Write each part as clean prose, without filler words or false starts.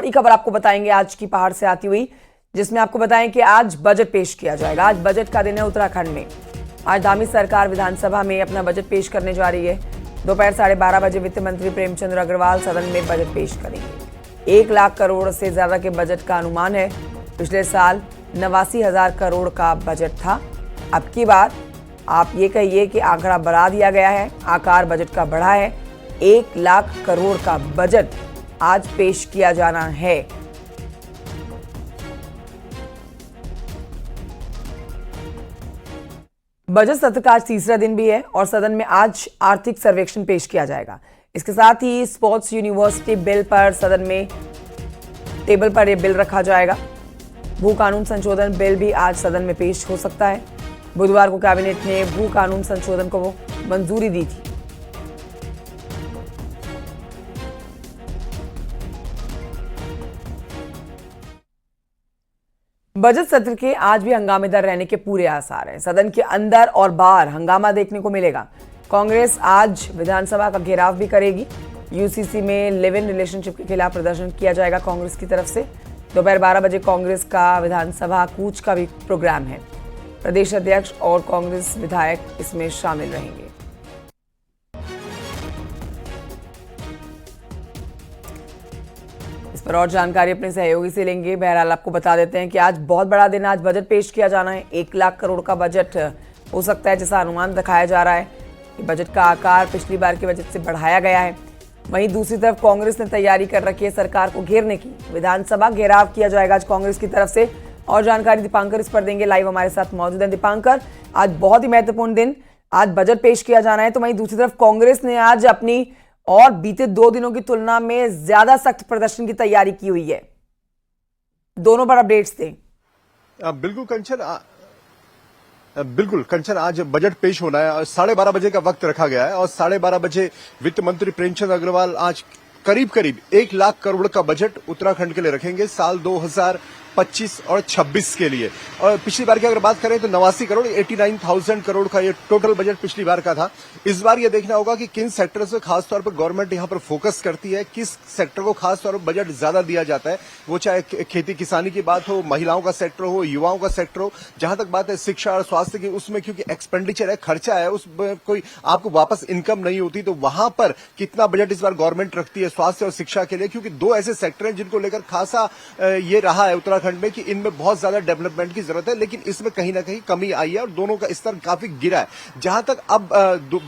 बड़ी खबर आपको बताएंगे आज की पहाड़ से आती हुई, जिसमें आपको बताएं कि आज बजट पेश किया जाएगा। आज बजट का दिन है उत्तराखंड में। आज धामी सरकार विधानसभा में अपना बजट पेश करने जा रही है। दोपहर 12:30 बजे वित्त मंत्री प्रेमचंद अग्रवाल सदन में बजट पेश करेंगे। 1 लाख करोड़ से ज्यादा के बजट का अनुमान है। पिछले साल 89,000 करोड़ का बजट था। अब की बार आप ये कहिए कि आंकड़ा बढ़ा दिया गया है, आकार बजट का बढ़ा है। 1 लाख करोड़ का बजट आज पेश किया जाना है। बजट सत्र का आज तीसरा दिन भी है और सदन में आज आर्थिक सर्वेक्षण पेश किया जाएगा। इसके साथ ही स्पोर्ट्स यूनिवर्सिटी बिल पर सदन में टेबल पर यह बिल रखा जाएगा। भू कानून संशोधन बिल भी आज सदन में पेश हो सकता है। बुधवार को कैबिनेट ने भू कानून संशोधन को मंजूरी दी थी। बजट सत्र के आज भी हंगामेदार रहने के पूरे आसार हैं। सदन के अंदर और बाहर हंगामा देखने को मिलेगा। कांग्रेस आज विधानसभा का घेराव भी करेगी। यूसीसी में लिव इन रिलेशनशिप के खिलाफ प्रदर्शन किया जाएगा कांग्रेस की तरफ से। दोपहर 12 बजे कांग्रेस का विधानसभा कूच का भी प्रोग्राम है। प्रदेश अध्यक्ष और कांग्रेस विधायक इसमें शामिल रहेंगे। इस पर और जानकारी अपने सहयोगी से लेंगे। बहरहाल आपको बता देते हैं कि आज बहुत बड़ा दिन, आज बजट पेश किया जाना है। 1 लाख करोड़ का बजट हो सकता है, जैसा अनुमान दिखाया जा रहा है कि बजट का आकार पिछली बार के बजट से बढ़ाया गया है। वहीं दूसरी तरफ कांग्रेस ने तैयारी कर रखी है सरकार को घेरने की। विधानसभा घेराव किया जाएगा आज कांग्रेस की तरफ से। और जानकारी दीपांकर इस पर देंगे, लाइव हमारे साथ मौजूद है। दीपांकर, आज बहुत ही महत्वपूर्ण दिन, आज बजट पेश किया जाना है, तो वहीं दूसरी तरफ कांग्रेस ने आज अपनी और बीते 2 दिनों की तुलना में ज्यादा सख्त प्रदर्शन की तैयारी की हुई है। दोनों पर अपडेट्स थे। बिल्कुल कंचन, आज बजट पेश होना है और 12:30 बजे का वक्त रखा गया है और 12:30 बजे वित्त मंत्री प्रेमचंद अग्रवाल आज करीब 1 लाख करोड़ का बजट उत्तराखंड के लिए रखेंगे साल 2025 और 26 के लिए। और पिछली बार की अगर बात करें तो 89 करोड़ 89,000 करोड़ का ये टोटल बजट पिछली बार का था। इस बार ये देखना होगा कि किन सेक्टर से खासतौर पर गवर्नमेंट यहां पर फोकस करती है, किस सेक्टर को खासतौर पर बजट ज्यादा दिया जाता है। वो चाहे खेती किसानी की बात हो, महिलाओं का सेक्टर हो, युवाओं का सेक्टर हो। जहां तक बात है शिक्षा और स्वास्थ्य की, उसमें क्योंकि एक्सपेंडिचर है, खर्चा है, उस कोई आपको वापस इनकम नहीं होती, तो वहां पर कितना बजट इस बार गवर्नमेंट रखती है स्वास्थ्य और शिक्षा के लिए। क्योंकि 2 ऐसे सेक्टर हैं जिनको लेकर खासा ये रहा है उत्तराखंड में कि इनमें बहुत ज्यादा डेवलपमेंट की जरूरत है, लेकिन इसमें कहीं ना कहीं कमी आई है और दोनों का स्तर काफी गिरा है। जहां तक अब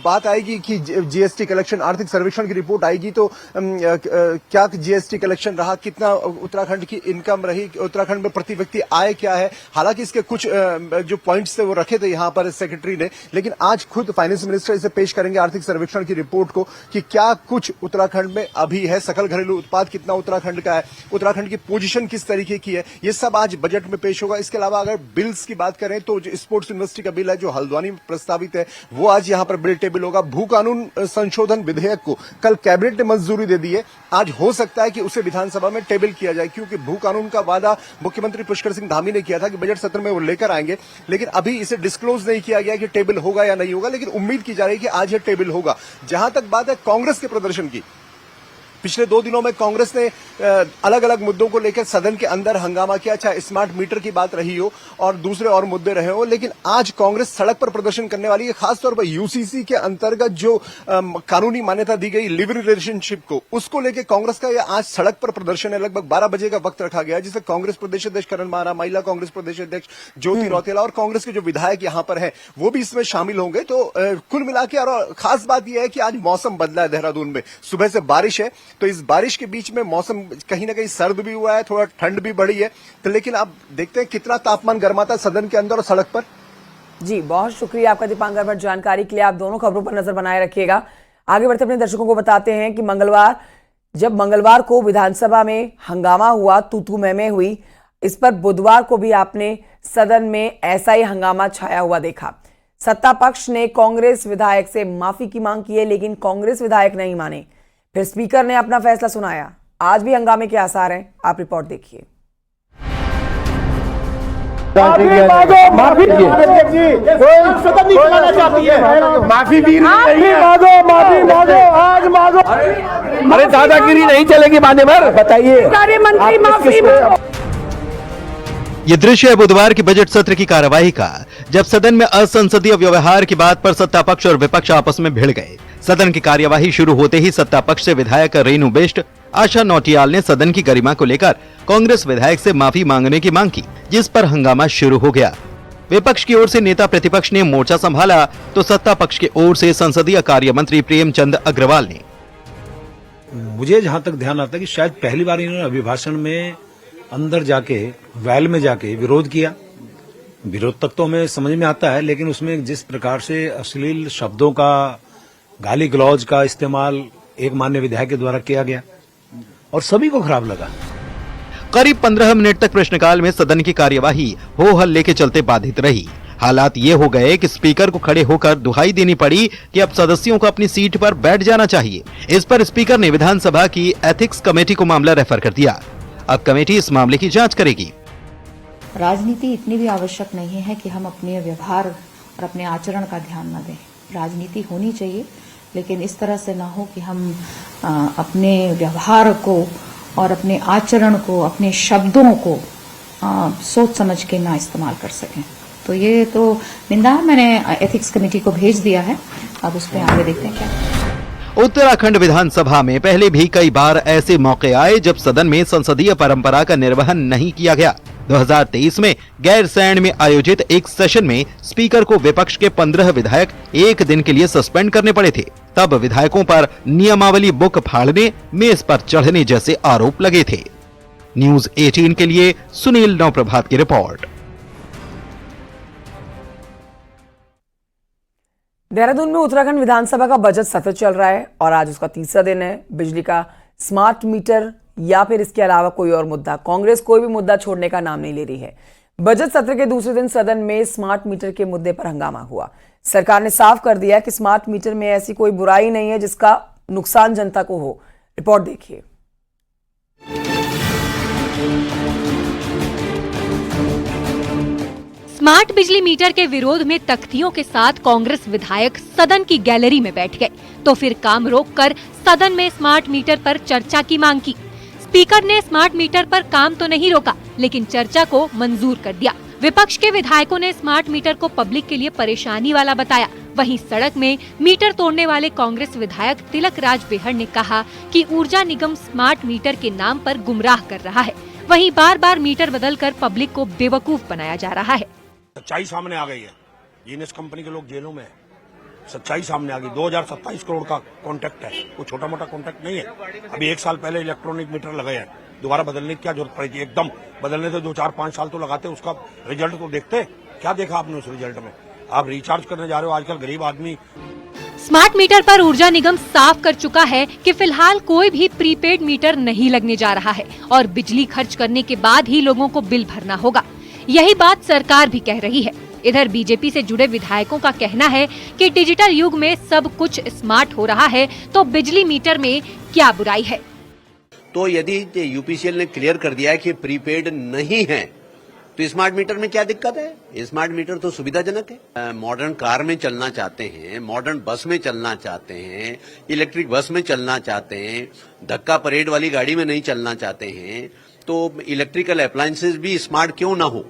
बात आएगी कि जीएसटी कलेक्शन, आर्थिक सर्वेक्षण की रिपोर्ट आएगी तो क्या जीएसटी कलेक्शन रहा, कितना उत्तराखंड की इनकम रही, उत्तराखंड में प्रति व्यक्ति आय क्या है। हालांकि इसके कुछ जो पॉइंट्स थे वो रखे थे यहां पर सेक्रेटरी ने, लेकिन आज खुद फाइनेंस मिनिस्टर इसे पेश करेंगे आर्थिक सर्वेक्षण की रिपोर्ट को कि क्या कुछ उत्तराखंड में अभी है, सकल घरेलू उत्पाद कितना उत्तराखंड का है, उत्तराखंड की पोजीशन किस तरीके की है, ये सब आज बजट में पेश होगा। इसके अलावा अगर बिल्स की बात करें तो जो स्पोर्ट्स यूनिवर्सिटी का बिल है जो हल्द्वानी में प्रस्तावित है, वो आज यहां पर बिल टेबल होगा। भू कानून संशोधन विधेयक को कल कैबिनेट ने मंजूरी दे दी है। आज हो सकता है कि उसे विधानसभा में टेबल किया जाए, क्योंकि भू कानून का वादा मुख्यमंत्री पुष्कर सिंह धामी ने किया था कि बजट सत्र में वो लेकर आएंगे, लेकिन अभी इसे डिस्क्लोज नहीं किया गया कि टेबल होगा या नहीं होगा, लेकिन उम्मीद की जा रही है कि आज यह टेबल होगा। जहां तक बात है कांग्रेस के प्रदर्शन की, पिछले 2 दिनों में कांग्रेस ने अलग अलग मुद्दों को लेकर सदन के अंदर हंगामा किया, चाहे स्मार्ट मीटर की बात रही हो और दूसरे और मुद्दे रहे हो, लेकिन आज कांग्रेस सड़क पर प्रदर्शन करने वाली है। खासतौर पर यूसीसी के अंतर्गत जो कानूनी मान्यता दी गई लिव इन रिलेशनशिप को, उसको लेकर कांग्रेस का यह आज सड़क पर प्रदर्शन है। लगभग 12 बजे का वक्त रखा गया है, जिसमें कांग्रेस प्रदेश अध्यक्ष करण मारा, महिला कांग्रेस प्रदेश अध्यक्ष ज्योति रौतेला और कांग्रेस के जो विधायक यहां पर हैं वो भी इसमें शामिल होंगे। तो कुल मिलाकर, और खास बात यह है कि आज मौसम बदला है देहरादून में, सुबह से बारिश है, तो इस बारिश के बीच में मौसम कहीं ना कहीं सर्द भी हुआ है, थोड़ा ठंड भी बढ़ी है। तो लेकिन अब देखते हैं कितना तापमान गर्माता है सदन के अंदर और सड़क पर। जी, बहुत शुक्रिया आपका दीपांकर भट्ट जानकारी के लिए। आप दोनों खबरों पर नजर बनाए रखिएगा। आगे बढ़ते अपने दर्शकों को बताते हैं कि मंगलवार को विधानसभा में हंगामा हुआ, तू मैं हुई, इस पर बुधवार को भी आपने सदन में ऐसा ही हंगामा छाया हुआ देखा। सत्ता पक्ष ने कांग्रेस विधायक से माफी की मांग की है, लेकिन कांग्रेस विधायक नहीं माने। फिर स्पीकर ने अपना फैसला सुनाया। आज भी हंगामे के आसार हैं, आप रिपोर्ट देखिए। माफी मांगो, माफी सदन नहीं चलाना चाहती है, माफी भी मांगो, माफी मांगो, आज मांगो। अरे दादागिरी नहीं चलेगी माने भर, बताइए मंत्री माफी मांगो। ये दृश्य है बुधवार की बजट सत्र की कार्यवाही का, जब सदन में असंसदीय व्यवहार की बात पर सत्ता पक्ष और विपक्ष आपस में भिड़ गए। सदन की कार्यवाही शुरू होते ही सत्ता पक्ष से विधायक रेणु बिष्ट, आशा नौटियाल ने सदन की गरिमा को लेकर कांग्रेस विधायक से माफी मांगने की मांग की, जिस पर हंगामा शुरू हो गया। विपक्ष की ओर से नेता प्रतिपक्ष ने मोर्चा संभाला तो सत्ता पक्ष की ओर से संसदीय कार्य मंत्री प्रेमचंद अग्रवाल ने, मुझे जहां तक ध्यान आता है कि शायद पहली बार इन्होंने अभिभाषण में अंदर जाके वैल में जाके विरोध किया। विरोध तक तो हमें समझ में आता है, लेकिन उसमें जिस प्रकार से अश्लील शब्दों का, गाली गलौज का इस्तेमाल एक माननीय विधायक के द्वारा किया गया और सभी को खराब लगा। करीब 15 मिनट तक प्रश्नकाल में सदन की कार्यवाही हो हल्ले के चलते बाधित रही। हालात ये हो गए कि स्पीकर को खड़े होकर दुहाई देनी पड़ी कि अब सदस्यों को अपनी सीट पर बैठ जाना चाहिए। इस पर स्पीकर ने विधानसभा की एथिक्स कमेटी को मामला रेफर कर दिया। अब कमेटी इस मामले की जांच करेगी। राजनीति इतनी भी आवश्यक नहीं है कि हम अपने व्यवहार और अपने आचरण का ध्यान न दें। राजनीति होनी चाहिए, लेकिन इस तरह से ना हो कि हम अपने व्यवहार को और अपने आचरण को, अपने शब्दों को सोच समझ के ना इस्तेमाल कर सकें। तो ये तो निंदा है, मैंने एथिक्स कमेटी को भेज दिया है। अब उस पर आगे देखते हैं क्या। उत्तराखंड विधानसभा में पहले भी कई बार ऐसे मौके आए जब सदन में संसदीय परंपरा का निर्वहन नहीं किया गया। 2023 में गैरसैंण में आयोजित एक सेशन में स्पीकर को विपक्ष के 15 विधायक एक दिन के लिए सस्पेंड करने पड़े थे। तब विधायकों पर नियमावली बुक फाड़ने, मेज पर चढ़ने जैसे आरोप लगे थे। न्यूज 18 के लिए सुनील नवप्रभात की रिपोर्ट। देहरादून में उत्तराखंड विधानसभा का बजट सत्र चल रहा है और आज उसका तीसरा दिन है। बिजली का स्मार्ट मीटर या फिर इसके अलावा कोई और मुद्दा, कांग्रेस कोई भी मुद्दा छोड़ने का नाम नहीं ले रही है। बजट सत्र के दूसरे दिन सदन में स्मार्ट मीटर के मुद्दे पर हंगामा हुआ। सरकार ने साफ कर दिया कि स्मार्ट मीटर में ऐसी कोई बुराई नहीं है जिसका नुकसान जनता को हो। रिपोर्ट देखिए। स्मार्ट बिजली मीटर के विरोध में तख्तियों के साथ कांग्रेस विधायक सदन की गैलरी में बैठ गए, तो फिर काम रोककर सदन में स्मार्ट मीटर पर चर्चा की मांग की। स्पीकर ने स्मार्ट मीटर पर काम तो नहीं रोका, लेकिन चर्चा को मंजूर कर दिया। विपक्ष के विधायकों ने स्मार्ट मीटर को पब्लिक के लिए परेशानी वाला बताया। वहीं सड़क में मीटर तोड़ने वाले कांग्रेस विधायक तिलक राज बेहड़ ने कहा कि ऊर्जा निगम स्मार्ट मीटर के नाम पर गुमराह कर रहा है। वहीं बार बार मीटर बदलकर पब्लिक को बेवकूफ बनाया जा रहा है। सच्चाई सामने आ गई है। जीनियस कंपनी के लोग जेलों में हैं। सच्चाई सामने आ गई। 2027 करोड़ का कॉन्ट्रैक्ट है, वो छोटा मोटा कॉन्ट्रैक्ट नहीं है। अभी 1 साल पहले इलेक्ट्रॉनिक मीटर लगाए हैं, दोबारा बदलने की क्या जरूरत पड़ी थी? एकदम बदलने से 2-4-5 साल तो लगाते, उसका रिजल्ट तो देखते। क्या देखा आपने उस रिजल्ट में? आप रिचार्ज करने जा रहे हो, आजकल गरीब आदमी। स्मार्ट मीटर पर ऊर्जा निगम साफ कर चुका है कि फिलहाल कोई भी प्रीपेड मीटर नहीं लगने जा रहा है और बिजली खर्च करने के बाद ही लोगों को बिल भरना होगा। यही बात सरकार भी कह रही है। इधर बीजेपी से जुड़े विधायकों का कहना है कि डिजिटल युग में सब कुछ स्मार्ट हो रहा है, तो बिजली मीटर में क्या बुराई है। तो यदि यूपीसीएल ने क्लियर कर दिया है कि प्रीपेड नहीं है, तो स्मार्ट मीटर में क्या दिक्कत है? स्मार्ट मीटर तो सुविधाजनक है। मॉडर्न कार में चलना चाहते हैं, मॉडर्न बस में चलना चाहते हैं, इलेक्ट्रिक बस में चलना चाहते हैं, धक्का परेड वाली गाड़ी में नहीं चलना चाहते हैं, तो इलेक्ट्रिकल अप्लायंसेस भी स्मार्ट क्यों ना हो।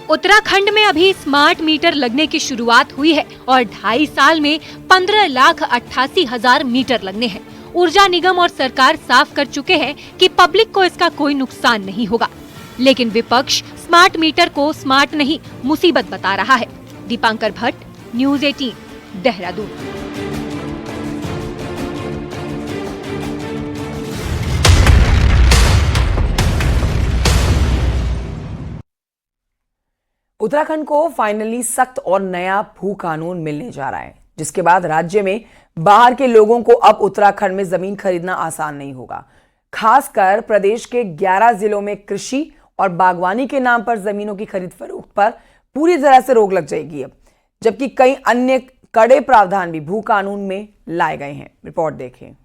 उत्तराखंड में अभी स्मार्ट मीटर लगने की शुरुआत हुई है और 2.5 साल में 15,88,000 मीटर लगने हैं। ऊर्जा निगम और सरकार साफ कर चुके हैं कि पब्लिक को इसका कोई नुकसान नहीं होगा, लेकिन विपक्ष स्मार्ट मीटर को स्मार्ट नहीं मुसीबत बता रहा है। दीपांकर भट्ट, न्यूज 18, देहरादून। उत्तराखंड को फाइनली सख्त और नया भू कानून मिलने जा रहा है, जिसके बाद राज्य में बाहर के लोगों को अब उत्तराखंड में जमीन खरीदना आसान नहीं होगा। खासकर प्रदेश के 11 जिलों में कृषि और बागवानी के नाम पर जमीनों की खरीद फरोख्त पर पूरी तरह से रोक लग जाएगी अब, जबकि कई अन्य कड़े प्रावधान भी भू कानून में लाए गए हैं। रिपोर्ट देखें।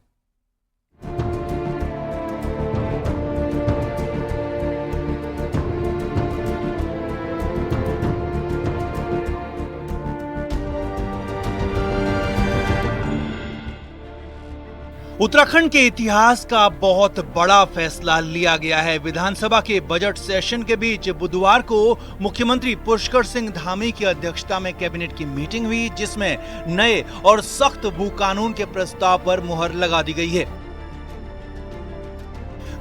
उत्तराखंड के इतिहास का बहुत बड़ा फैसला लिया गया है। विधानसभा के बजट सेशन के बीच बुधवार को मुख्यमंत्री पुष्कर सिंह धामी की अध्यक्षता में कैबिनेट की मीटिंग हुई, जिसमें नए और सख्त भू कानून के प्रस्ताव पर मुहर लगा दी गई है।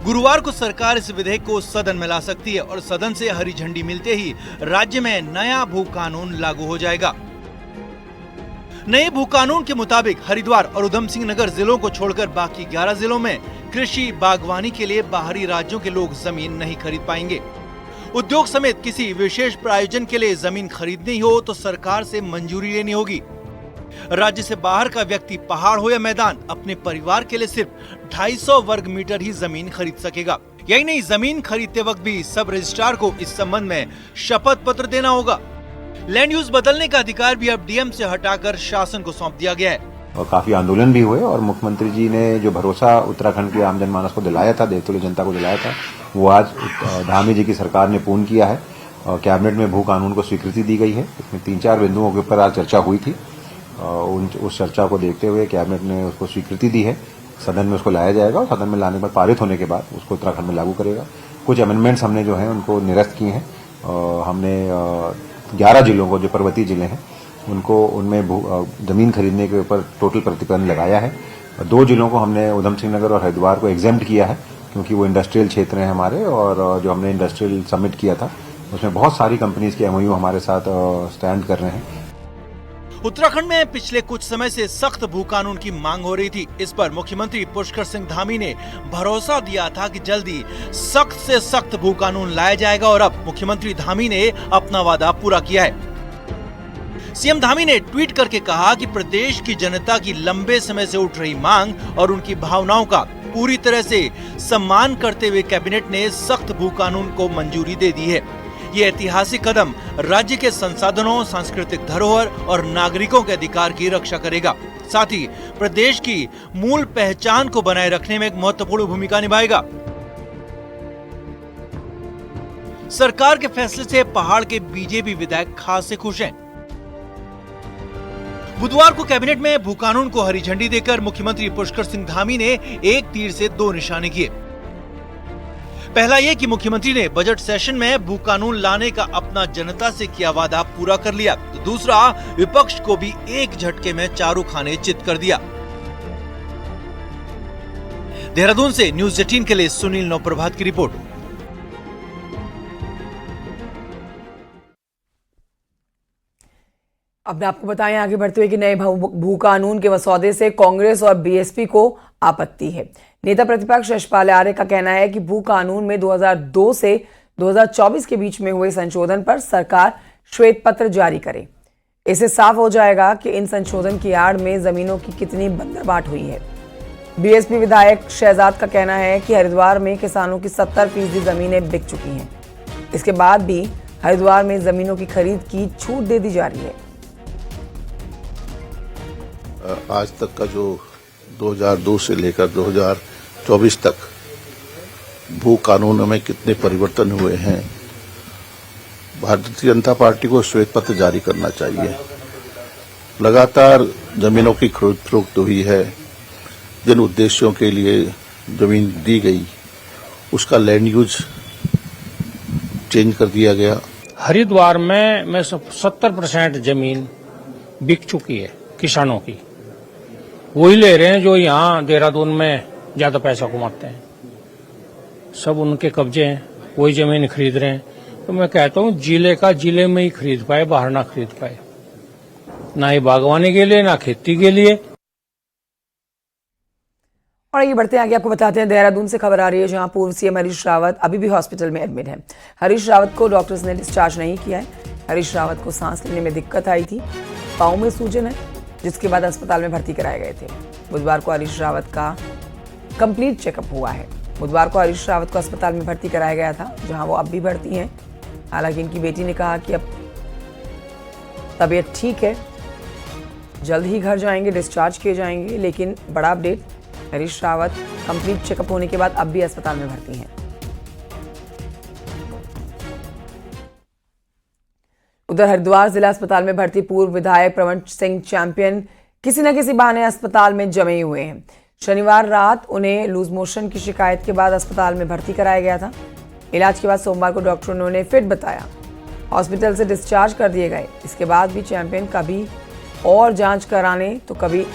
गुरुवार को सरकार इस विधेयक को सदन में ला सकती है और सदन से हरी झंडी मिलते ही राज्य में नया भू कानून लागू हो जाएगा। नए भू कानून के मुताबिक हरिद्वार और उधम सिंह नगर जिलों को छोड़कर बाकी 11 जिलों में कृषि बागवानी के लिए बाहरी राज्यों के लोग जमीन नहीं खरीद पाएंगे। उद्योग समेत किसी विशेष प्रयोजन के लिए जमीन खरीदनी हो तो सरकार से मंजूरी लेनी होगी। राज्य से बाहर का व्यक्ति पहाड़ हो या मैदान अपने परिवार के लिए सिर्फ 250 वर्ग मीटर ही जमीन खरीद सकेगा। यही नहीं, जमीन खरीदते वक्त भी सब रजिस्ट्रार को इस संबंध में शपथ पत्र देना होगा। लैंड यूज बदलने का अधिकार भी अब डीएम से हटाकर शासन को सौंप दिया गया है। और काफी आंदोलन भी हुए और मुख्यमंत्री जी ने जो भरोसा उत्तराखंड के आम जनमानस को दिलाया था, देवतुल्य जनता को दिलाया था, वो आज धामी जी की सरकार ने पूर्ण किया है। और कैबिनेट में भू कानून को स्वीकृति दी गई है। इसमें 3-4 बिंदुओं के ऊपर आज चर्चा हुई थी। उस चर्चा को देखते हुए कैबिनेट ने उसको स्वीकृति दी है। सदन में उसको लाया जाएगा और सदन में लाने के बाद पारित होने के बाद उसको उत्तराखंड में लागू करेगा। कुछ अमेंडमेंट्स हमने जो है उनको निरस्त किए हैं। हमने 11 जिलों को, जो पर्वतीय जिले हैं, उनको उनमें जमीन खरीदने के ऊपर टोटल प्रतिबंध लगाया है। 2 जिलों को हमने, उधम सिंह नगर और हरिद्वार को एग्जेम्प्ट किया है, क्योंकि वो इंडस्ट्रियल क्षेत्र हैं हमारे। और जो हमने इंडस्ट्रियल समिट किया था उसमें बहुत सारी कंपनीज के एमओयू हमारे साथ स्टैंड कर रहे हैं। उत्तराखंड में पिछले कुछ समय से सख्त भू कानून की मांग हो रही थी। इस पर मुख्यमंत्री पुष्कर सिंह धामी ने भरोसा दिया था कि जल्दी सख्त से सख्त भू कानून लाया जाएगा और अब मुख्यमंत्री धामी ने अपना वादा पूरा किया है। सीएम धामी ने ट्वीट करके कहा कि प्रदेश की जनता की लंबे समय से उठ रही मांग और उनकी भावनाओं का पूरी तरह से सम्मान करते हुए कैबिनेट ने सख्त भू कानून को मंजूरी दे दी है। ये ऐतिहासिक कदम राज्य के संसाधनों, सांस्कृतिक धरोहर और नागरिकों के अधिकार की रक्षा करेगा। साथ ही प्रदेश की मूल पहचान को बनाए रखने में एक महत्वपूर्ण भूमिका निभाएगा। सरकार के फैसले से पहाड़ के बीजेपी विधायक खासे खुश हैं। बुधवार को कैबिनेट में भू कानून को हरी झंडी देकर मुख्यमंत्री पुष्कर सिंह धामी ने एक तीर से 2 निशाने किए। पहला ये कि मुख्यमंत्री ने बजट सेशन में भू कानून लाने का अपना जनता से किया वादा पूरा कर लिया, तो दूसरा, विपक्ष को भी एक झटके में चारू खाने चित कर दिया। देहरादून से न्यूज़ 18 के लिए सुनील नौप्रभात की रिपोर्ट। अब आपको बताएं आगे बढ़ते हुए कि नए भू कानून के मसौदे से कांग्रेस और बीएसपी को आपत्ति है। नेता प्रतिपक्ष यशपाल आर्य का कहना है कि भू कानून में 2002 से 2024 के बीच में हुए संशोधन पर सरकार श्वेत पत्र जारी करे। इससे साफ हो जाएगा कि इन संशोधन की आड़ में जमीनों की कितनी बंदरबाट हुई है। बीएसपी विधायक शहजाद का कहना है कि हरिद्वार में किसानों की 70% जमीनें बिक चुकी हैं। इसके बाद भी हरिद्वार में जमीनों की खरीद की छूट दे दी जा रही है। आज तक का जो 2002 से लेकर 2024 तक भू कानूनों में कितने परिवर्तन हुए हैं, भारतीय जनता पार्टी को श्वेत पत्र जारी करना चाहिए। लगातार जमीनों की खरीद फरोख्त हुई है। जिन उद्देश्यों के लिए जमीन दी गई उसका लैंड यूज चेंज कर दिया गया। हरिद्वार में 70% जमीन बिक चुकी है किसानों की। वही ले रहे हैं जो यहाँ देहरादून में ज्यादा पैसा कमाते हैं, सब उनके कब्जे हैं, वही जमीन खरीद रहे हैं। तो मैं कहता हूँ जिले का जिले में ही खरीद पाए, बाहर ना खरीद पाए, ना ही बागवानी के लिए ना खेती के लिए। और ये बढ़ते आगे आपको बताते हैं, देहरादून से खबर आ रही है जहां पूर्व सीएम हरीश रावत अभी भी हॉस्पिटल में एडमिट हैं। हरीश रावत को डॉक्टर्स ने डिस्चार्ज नहीं किया है। हरीश रावत को सांस लेने में दिक्कत आई थी, पांव में सूजन है, जिसके बाद अस्पताल में भर्ती कराए गए थे। बुधवार को हरीश रावत का कंप्लीट चेकअप हुआ है। बुधवार को हरीश रावत को अस्पताल में भर्ती कराया गया था, जहां वो अब भी भर्ती हैं। हालांकि इनकी बेटी ने कहा कि अब तबीयत ठीक है, जल्द ही घर जाएंगे, डिस्चार्ज किए जाएंगे। लेकिन बड़ा update, Harish Rawat complete checkup होने के बाद अब भी अस्पताल में भर्ती हैं। उधर हरिद्वार जिला अस्पताल में भर्ती पूर्व विधायक प्रवण सिंह चैंपियन किसी न किसी बहाने अस्पताल में जमे हुए हैं। शनिवार रात उन्हें लूज मोशन की शिकायत के बाद अस्पताल में भर्ती कराया गया था। इलाज के बाद सोमवार को डॉक्टरों ने उन्हें फिट बताया, हॉस्पिटल से डिस्चार्ज कर दिए गए। इसके बाद भी चैंपियन कभी और जांच कराने तो कभी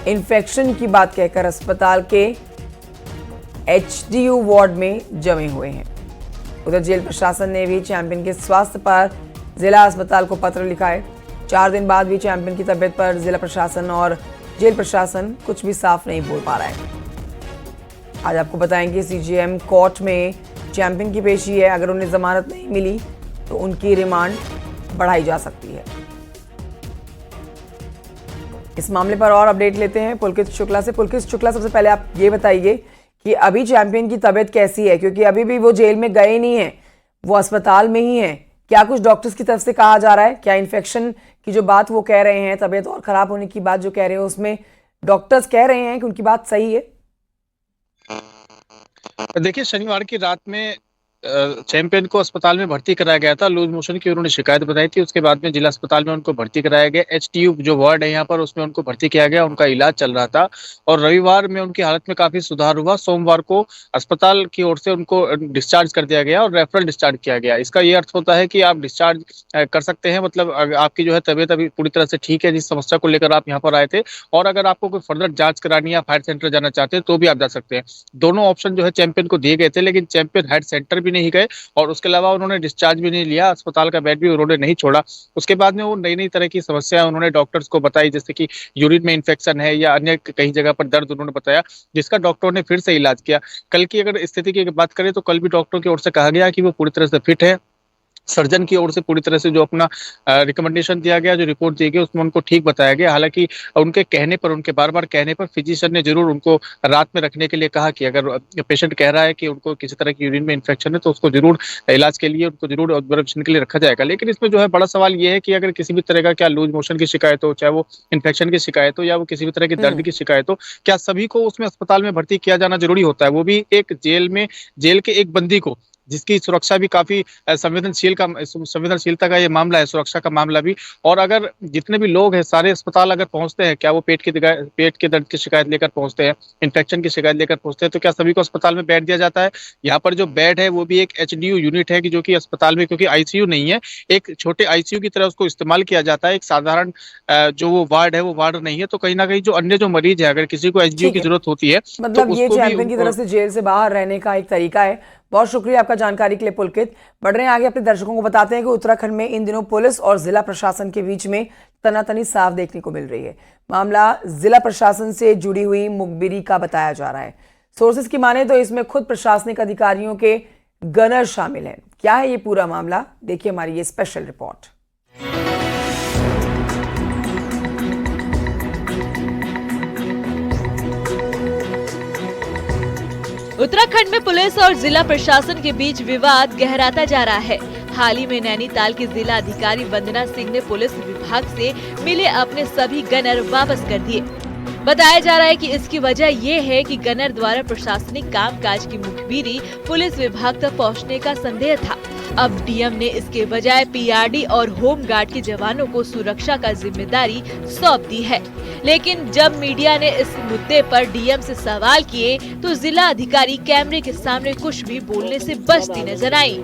इन्फेक्शन की बात कहकर अस्पताल के HDU वार्ड में जमे हुए हैं। उधर जेल प्रशासन ने भी चैंपियन के स्वास्थ्य पर जिला अस्पताल को पत्र लिखा है। 4 दिन बाद भी चैंपियन की तबीयत पर जिला प्रशासन और जेल प्रशासन कुछ भी साफ नहीं बोल पा रहा है। आज आपको बताएंगे CJM कोर्ट में चैंपियन की पेशी है। अगर उन्हें जमानत नहीं मिली तो उनकी रिमांड बढ़ाई जा सकती है। इस मामले पर और अपडेट लेते हैं पुलकित शुक्ला से। पुलकित शुक्ला, सबसे पहले आप ये बताइए कि अभी चैंपियन की तबीयत कैसी है, क्योंकि अभी भी वो जेल में गए नहीं है, वो अस्पताल में ही है। क्या कुछ डॉक्टर्स की तरफ से कहा जा रहा है? क्या इन्फेक्शन की जो बात वो कह रहे हैं, तबीयत और खराब होने की बात जो कह रहे हैं, उसमें डॉक्टर्स कह रहे हैं कि उनकी बात सही है? देखिए, शनिवार की रात में चैंपियन को अस्पताल में भर्ती कराया गया था। लूज मोशन की उन्होंने शिकायत बताई थी। उसके बाद में जिला अस्पताल में उनको भर्ती कराया गया। HDU जो वार्ड है यहाँ पर, उसमें उनको भर्ती किया गया। उनका इलाज चल रहा था और रविवार में उनकी हालत में काफी सुधार हुआ। सोमवार को अस्पताल की ओर से उनको डिस्चार्ज कर दिया गया और रेफरल डिस्चार्ज किया गया। इसका ये अर्थ होता है कि आप डिस्चार्ज कर सकते हैं, मतलब आपकी जो है तबीयत अभी पूरी तरह से ठीक है, जिस समस्या को लेकर आप यहाँ पर आए थे। और अगर आपको कोई फर्दर जांच करानी है, हायर सेंटर जाना चाहते हैं तो भी आप जा सकते हैं। दोनों ऑप्शन जो है चैंपियन को दिए गए थे, लेकिन चैंपियन हायर सेंटर भी नहीं गए और उसके अलावा उन्होंने डिस्चार्ज भी नहीं लिया। अस्पताल का बेड भी उन्होंने नहीं छोड़ा। उसके बाद में वो नई नई तरह की समस्याएं उन्होंने डॉक्टर्स को बताई, जैसे कि यूरिन में इन्फेक्शन है या अन्य कई जगह पर दर्द उन्होंने बताया, जिसका डॉक्टरों ने फिर से इलाज किया। कल की अगर स्थिति की बात करें तो कल भी डॉक्टरों की ओर से कहा गया कि वो पूरी तरह से फिट है। सर्जन की ओर से पूरी तरह से जो अपना रिकमेंडेशन दिया गया, जो रिपोर्ट दी गई, उसमें उनको ठीक बताया गया। हालांकि उनके कहने पर, उनके बार बार कहने पर फिजिशियन ने जरूर उनको रात में रखने के लिए कहा कि अगर पेशेंट कह रहा है कि उनको किसी तरह की यूरिन में इन्फेक्शन है तो उसको जरूर इलाज के लिए, उनको जरूर ऑब्जर्वेशन के लिए रखा जाएगा। लेकिन इसमें जो है बड़ा सवाल ये है कि अगर किसी भी तरह का, क्या लूज मोशन की शिकायत हो, चाहे वो इन्फेक्शन की शिकायत हो या वो किसी भी तरह की दर्द की शिकायत हो, क्या सभी को उसमें अस्पताल में भर्ती किया जाना जरूरी होता है? वो भी एक जेल के एक बंदी को, जिसकी सुरक्षा भी काफी संवेदनशीलता का ये मामला है, सुरक्षा का मामला भी। और अगर जितने भी लोग हैं सारे अस्पताल अगर पहुंचते हैं, क्या वो पेट के दर्द की शिकायत लेकर पहुंचते हैं, इन्फेक्शन की शिकायत लेकर पहुंचते हैं, तो क्या सभी को अस्पताल में बेड दिया जाता है? यहाँ पर जो बेड है वो भी एक HDU यूनिट है कि जो कि अस्पताल में, क्योंकि ICU नहीं है, एक छोटे ICU की तरह उसको इस्तेमाल किया जाता है। एक साधारण जो वो वार्ड है वो वार्ड नहीं है। तो कहीं ना कहीं जो अन्य जो मरीज है, अगर किसी को HDU की जरूरत होती है, मतलब ये चैंपियन की तरफ से जेल से बाहर रहने का एक तरीका है। बहुत शुक्रिया आपका जानकारी के लिए पुलकित। बढ़ रहे हैं आगे, अपने दर्शकों को बताते हैं कि उत्तराखंड में इन दिनों पुलिस और जिला प्रशासन के बीच में तनातनी साफ देखने को मिल रही है। मामला जिला प्रशासन से जुड़ी हुई मुखबिरी का बताया जा रहा है। सोर्सेज की माने तो इसमें खुद प्रशासनिक अधिकारियों के गनर शामिल हैं। क्या है ये पूरा मामला, देखिए हमारी ये स्पेशल रिपोर्ट। उत्तराखंड में पुलिस और जिला प्रशासन के बीच विवाद गहराता जा रहा है। हाल ही में नैनीताल की जिला अधिकारी वंदना सिंह ने पुलिस विभाग से मिले अपने सभी गनर वापस कर दिए। बताया जा रहा है कि इसकी वजह ये है कि गनर द्वारा प्रशासनिक कामकाज की मुखबिरी पुलिस विभाग तक पहुंचने का संदेह था। अब डीएम ने इसके बजाय पीआरडी और होमगार्ड के जवानों को सुरक्षा का जिम्मेदारी सौंप दी है। लेकिन जब मीडिया ने इस मुद्दे पर डीएम से सवाल किए तो जिला अधिकारी कैमरे के सामने कुछ भी बोलने से बचती नजर आई।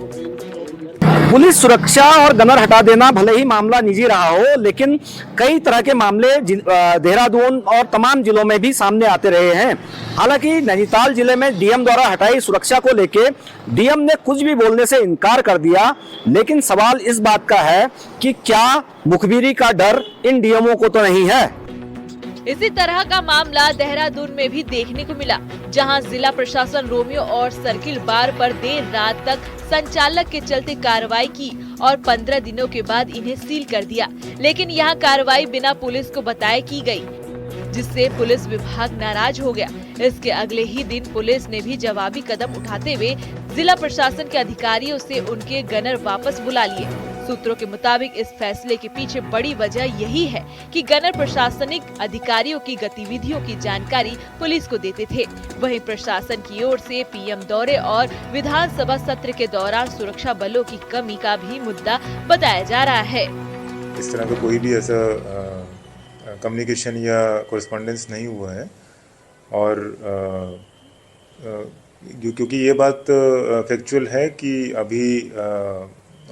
पुलिस सुरक्षा और गनर हटा देना भले ही मामला निजी रहा हो, लेकिन कई तरह के मामले देहरादून और तमाम जिलों में भी सामने आते रहे हैं। हालांकि नैनीताल जिले में डीएम द्वारा हटाई सुरक्षा को लेके डीएम ने कुछ भी बोलने से इनकार कर दिया। लेकिन सवाल इस बात का है कि क्या मुखबिरी का डर इन डीएमओ को तो नहीं है? इसी तरह का मामला देहरादून में भी देखने को मिला, जहां जिला प्रशासन रोमियो और सर्किल बार पर देर रात तक संचालक के चलते कार्रवाई की और 15 दिनों के बाद इन्हें सील कर दिया। लेकिन यहां कार्रवाई बिना पुलिस को बताए की गई, जिससे पुलिस विभाग नाराज हो गया। इसके अगले ही दिन पुलिस ने भी जवाबी कदम उठाते हुए जिला प्रशासन के अधिकारियों से उनके गनर वापस बुला लिए। सूत्रों के मुताबिक इस फैसले के पीछे बड़ी वजह यही है कि गनर प्रशासनिक अधिकारियों की गतिविधियों की जानकारी पुलिस को देते थे। वहीं प्रशासन की ओर से पीएम दौरे और विधानसभा सत्र के दौरान सुरक्षा बलों की कमी का भी मुद्दा बताया जा रहा है। इस तरह का कोई भी ऐसा कम्युनिकेशन या कोरेस्पॉन्डेंस नहीं हुआ है। और क्योंकि ये बात फैक्चुअल है कि अभी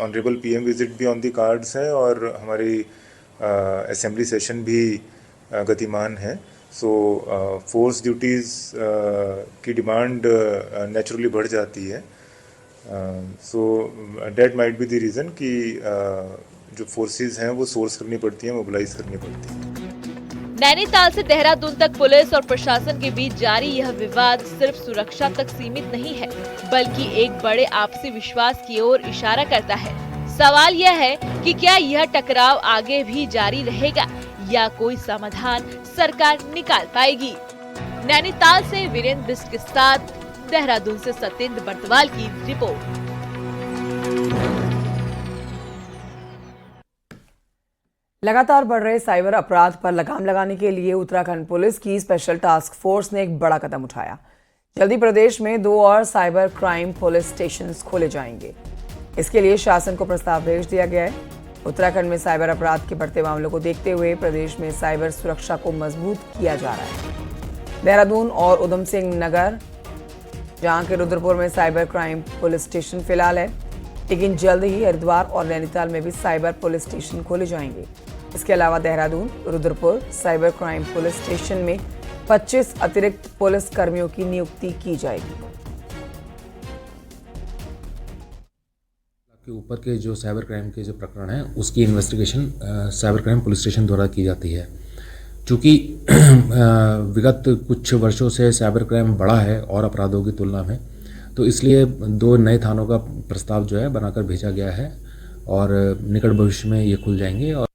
ऑनरेबल पीएम विजिट भी ऑन दी कार्ड्स है और हमारी असेंबली सेशन भी गतिमान है। सो फोर्स ड्यूटीज़ की डिमांड नेचुरली बढ़ जाती है। So that might be the reason कि जो फोर्सेस हैं वो सोर्स करनी पड़ती हैं, मोबिलाइज करनी पड़ती हैं। नैनीताल से देहरादून तक पुलिस और प्रशासन के बीच जारी यह विवाद सिर्फ सुरक्षा तक सीमित नहीं है, बल्कि एक बड़े आपसी विश्वास की ओर इशारा करता है। सवाल यह है कि क्या यह टकराव आगे भी जारी रहेगा या कोई समाधान सरकार निकाल पाएगी। नैनीताल से वीरेंद्र बिष्ट के साथ देहरादून से सत्येंद्र बर्तवाल की रिपोर्ट। लगातार बढ़ रहे साइबर अपराध पर लगाम लगाने के लिए उत्तराखंड पुलिस की स्पेशल टास्क फोर्स ने एक बड़ा कदम उठाया। जल्दी प्रदेश में 2 और साइबर क्राइम पुलिस स्टेशन खोले जाएंगे। इसके लिए शासन को प्रस्ताव भेज दिया गया है। उत्तराखंड में साइबर अपराध के बढ़ते मामलों को देखते हुए प्रदेश में साइबर सुरक्षा को मजबूत किया जा रहा है। देहरादून और उधम सिंह नगर, जहां के रुद्रपुर में साइबर क्राइम पुलिस स्टेशन फिलहाल है, लेकिन जल्द ही हरिद्वार और नैनीताल में भी साइबर पुलिस स्टेशन खोले जाएंगे। इसके अलावा Dehradun, Rudrapur cyber crime police station में 25 अतिरिक्त पुलिस कर्मियों की नियुक्ति की जाएगी। के ऊपर के जो साइबर क्राइम के जो प्रकरण हैं उसकी investigation cyber crime police station द्वारा की जाती है। चूँकि विगत कुछ वर्षों से साइबर क्राइम बढ़ा है और अपराधों की तुलना में, तो इसलिए 2 नए थानों का प्रस्ताव जो है बनाकर भेजा गया है और निकट भविष्य में ये खुल जाएंगे। और